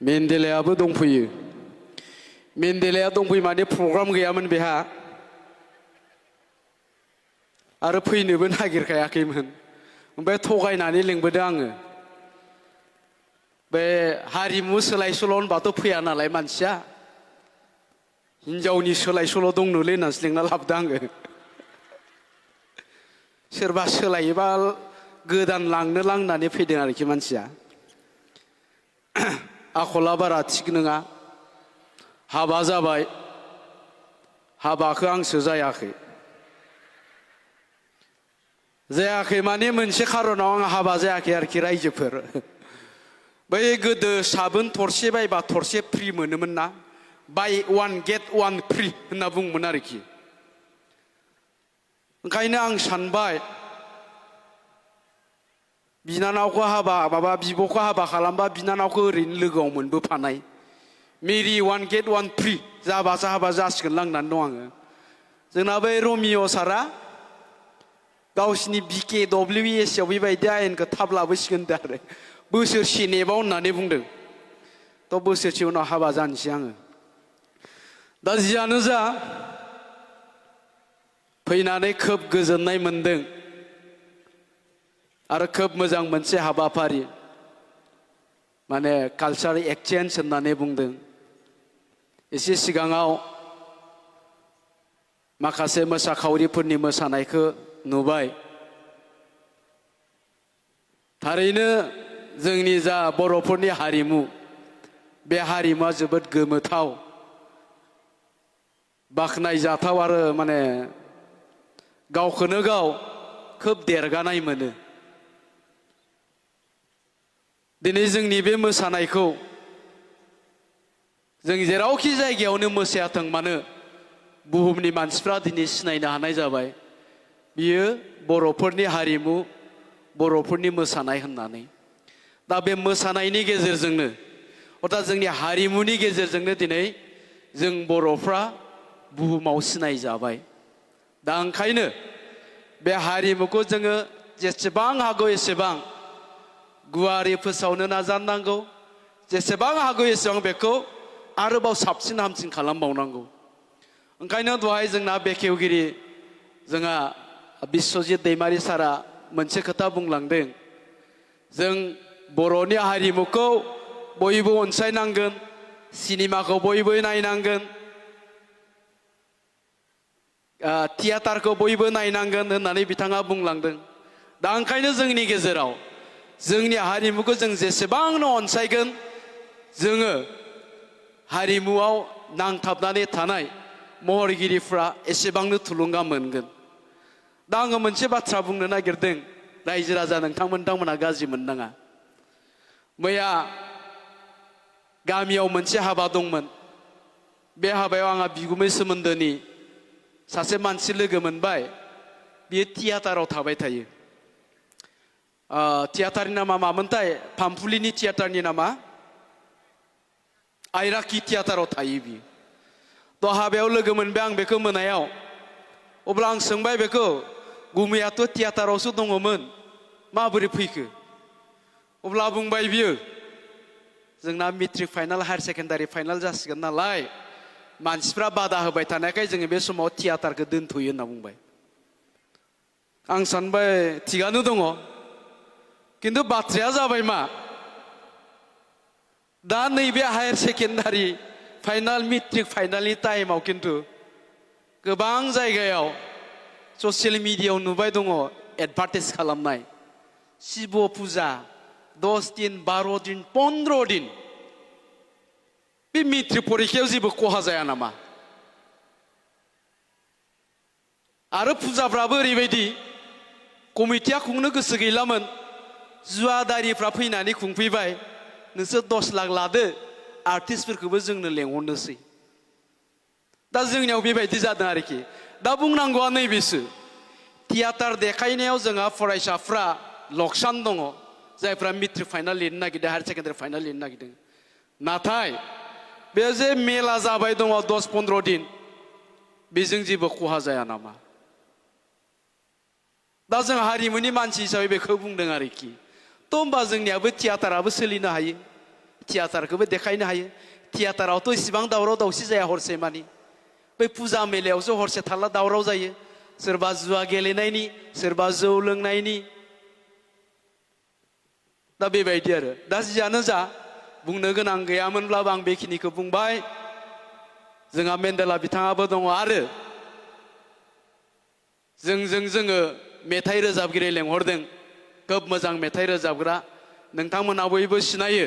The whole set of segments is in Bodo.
मेन्डेलायाबो दंफैयो। मेन्डेलाया दंफैयो माने प्रग्राम गैयामोन बेहा आरो फैनोबो नागिरखायाखैमोन। ओमफ्राय थगायनानै लिंबोदों आङो। बे हारिमु सोलाय सोल' होनबाथ' फैया नालाय मानसिया, हिनजावनि सोलाय सोल' दंनोलै होननानैसो लिंना लाबोदों आङो। सोरबा सोलायोबा गोदान लांनो लांनानै फैदों आरोखि मानसिया। आखला बारा थिग नङा। हाबा जाबाय, हाबाखौ आंसो जायाखै माने मोनसे खारनाव आं हाबा जायाखै आरोखि रायजोफोर। बै गोदो साबोन थरसे बायबा थरसे फ्रि मोनोमोन ना, बाय वान गेट वान फ्रि होनना बुङोमोन आरोखि। ओंखायनो आं सानबाय बिनानावखौ बिब'खौ हाबा खालामबा बिनानावखौ ओरैनो लोगोआव मोनबोफानाय, मेरि वान गेट वान फ्रि जाबासो हाबा जासिगोन लांनानै दं आङो। जोंना बै रमिअ सारा गावसिनि बिके डब्लिउ एस आव बेबायदि आयेनखौ थाब लाबोसिगोन आरो बोसोरसे नेबाव होननानै बुंदों। थ' बोसोरसे उनाव हाबा जानोसै आङो। दा जियानो जा फैनानै खोब गोजोननाय मोनदों आरो खोब मोजां मोनसे हाबाफारि, माने कालचार एक्सचेन्ज होननानै बुंदों। एसे सिगाङाव माखासे मोसाखावरिफोरनि मोसानायखौ नुबाय। थारैनो जोंनि जा बर'फोरनि हारिमु, बे हारिमुवा जोबोद गोमोथाव, बाख्नायजाथाव आरो माने गावखौनो गाव खोब देरगानाय मोनो। दिनै जोंनि बे मोसानायखौ जों जेरावखि जायगायावनो मोसायाथों मानो बुहुमनि मानसिफ्रा दिनै सिनायनो हानाय जाबाय बियो बर'फोरनि हारिमु, बर'फोरनि मोसानाय होननानै। दा बे मोसानायनि गेजेरजोंनो अर्थात जोंनि हारिमुनि गेजेरजोंनो दिनै जों बर'फ्रा बुहुमाव सिनायजाबाय। दा ओंखायनो बे हारिमुखौ जोङो जेसेबां हागौ एसेबां गुवारै फोसावनो नाजानांगौ, जेसेबां हागौ एसेबां बेखौ आरोबाव साबसिन हामसिन खालामबावनांगौ। ओंखायनो दहाय जोंना बेखेवगिरि जोंहा बिस्वजित दैमारि सारा मोनसे खोथा बुंलांदों, जों बर'नि हारिमुखौ बयबो अनसायनांगोन, सिनेमाखौ बयबो नायनांगोन, थियेटारखौ बयबो नायनांगोन होननानै बिथाङा बुंलांदों। दा ओंखायनो जोंनि गेजेराव जोंनि हारिमुखौ जों जेसेबांनो अनसायगोन, जोङो हारिमुआव नांथाबनानै थानाय महरगिरिफ्रा एसेबांनो थुलुंगा मोनगोन। दा आङो मोनसे बाथ्रा बुंनो नागिरदों, रायजो राजा नोंथांमोना गाज्रि मोननाङा। मैया गामियाव मोनसे हाबा दंमोन। बे हाबायाव आंहा बिगुमै सोमोन्दोनि सासे मानसि लोगो मोनबाय। बियो थियेटाराव थाबाय थायो। थियेटारनि नामा मामोनथाय, फामफुलिनि थियेटारनि नामा आइराखि थियेटाराव थायो बियो। थ' हाबायाव लोगो मोनबाय आं बेखौ मोनायाव। अब्ला आं सोंबाय बेखौ, गुमैयाथ' थियेटारावसो दङमोन, माबोरै फैखो? अब्ला बुंबाय बियो, जोंना matric final higher secondary final जासिगोन नालाय, मानसिफ्रा बादा होबाय थानायखाय जोङो बे समाव थियेटारखौ दोनथ'यो होनना बुंबाय। आं सानबाय थिगानो दङ, खिन्थु बाथ्राया जाबाय मा, दा नैबे हायार सेकेन्डारि फाइनाल, मेट्रिक फाइनालनि टाइमाव खिन्थु गोबां जायगायाव ससियेल मिडियायाव नुबाय दङ एडभार्टाइज खालामनाय, शिब फुजा 10 दिन 12 दिन 15 दिन। बे मेट्रिक परिखायाव जेबो खहा जाया नामा? आरो फुजाफ्राबो ओरैबायदि, कमिटिया खुंनो गोसो गैलामोन, जुवादारिफ्रा फैनानै खुंफैबाय, नोंसोर 10 लाख लादो, आर्टिस्टफोरखौबो जोंनो लेंहरनोसै। दा जोंनियाव बेबायदि जादों आरोखि। दा बुंनांगौआ नैबेसो, थियेटार देखायनायाव जोंहा फरायसाफ्रा लकसान दङ, जायफ्रा मेट्रिक फाइनाल लिरनो नागिरदों, हायार सेकेन्डारि फाइनाल लिरनो नागिरदों। नाथाय बे जे मेला जाबाय दङ 10-15 दिन, बेजों जेबो खहा जाया नामा? दा जों हारिमुनि मानसि हिसाबै बेखौ बुंदों आरोखि। थ' होमबा जोंनियाबो थियेटाराबो सोलिनो हायो, थियाटारखौबो देखायनो हायो थियाटारावथ' इसिबां दावराव दावसि जाया हरसे मानि बै फुजा मेलायावसो हरसे थारला दावराव जायो सोरबा जुवा गेलेनायनि सोरबा जौ लोंनायनि दा बेबायदि आरो दा जियानो जा बुंनो गोनां गैयामोनब्लाबो आं बेखिनिखौ बुंबाय जोंहा मेन्डेला बिथाङाबो दङ आरो जोङो मेथाइ रोजाबगिरि लेंहरदों खोब मोजां मेथाइ रोजाबग्रा नोंथांमोना बयबो सिनायो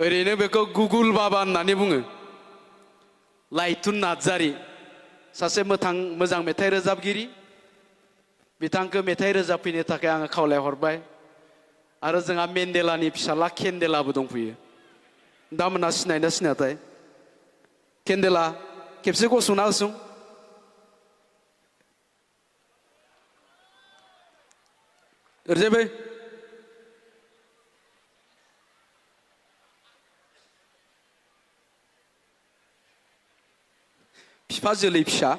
ओरैनो बेखौ गुगुल बाबा होननानै बुङो लाइथुन नार्जारी सासे मोजां मेथाइ रोजाबगिरि बिथांखौ मेथाइ रोजाबफैनो थाखाय आङो खावलायहरबाय आरो जोंहा मेन्डेलानि फिसाला केन्डेलाबो दंफैयो दामोना सिनायना सिनायाथाय केन्डेला खेबसे गसंना होसुं ओरैजाय बिफा जोलै फिसा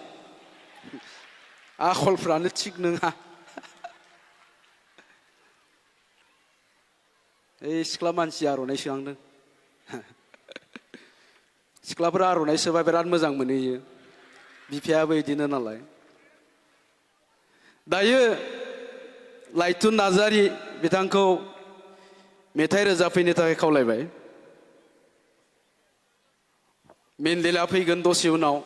आखलफ्रानो थिग नङा ओइ सिख्ला मानसि आर'नाइ सोहांदों सिख्लाफोरा आर'नाइ सोबा बिराद मोजां मोनहैयो बिफायाबो बिदिनो नालाय दायो लाइथुन नार्जारी बिथांखौ मेथाइ रोजाबफैनो थाखाय खावलायबाय मेन्डेला फैगोन दसे उनाव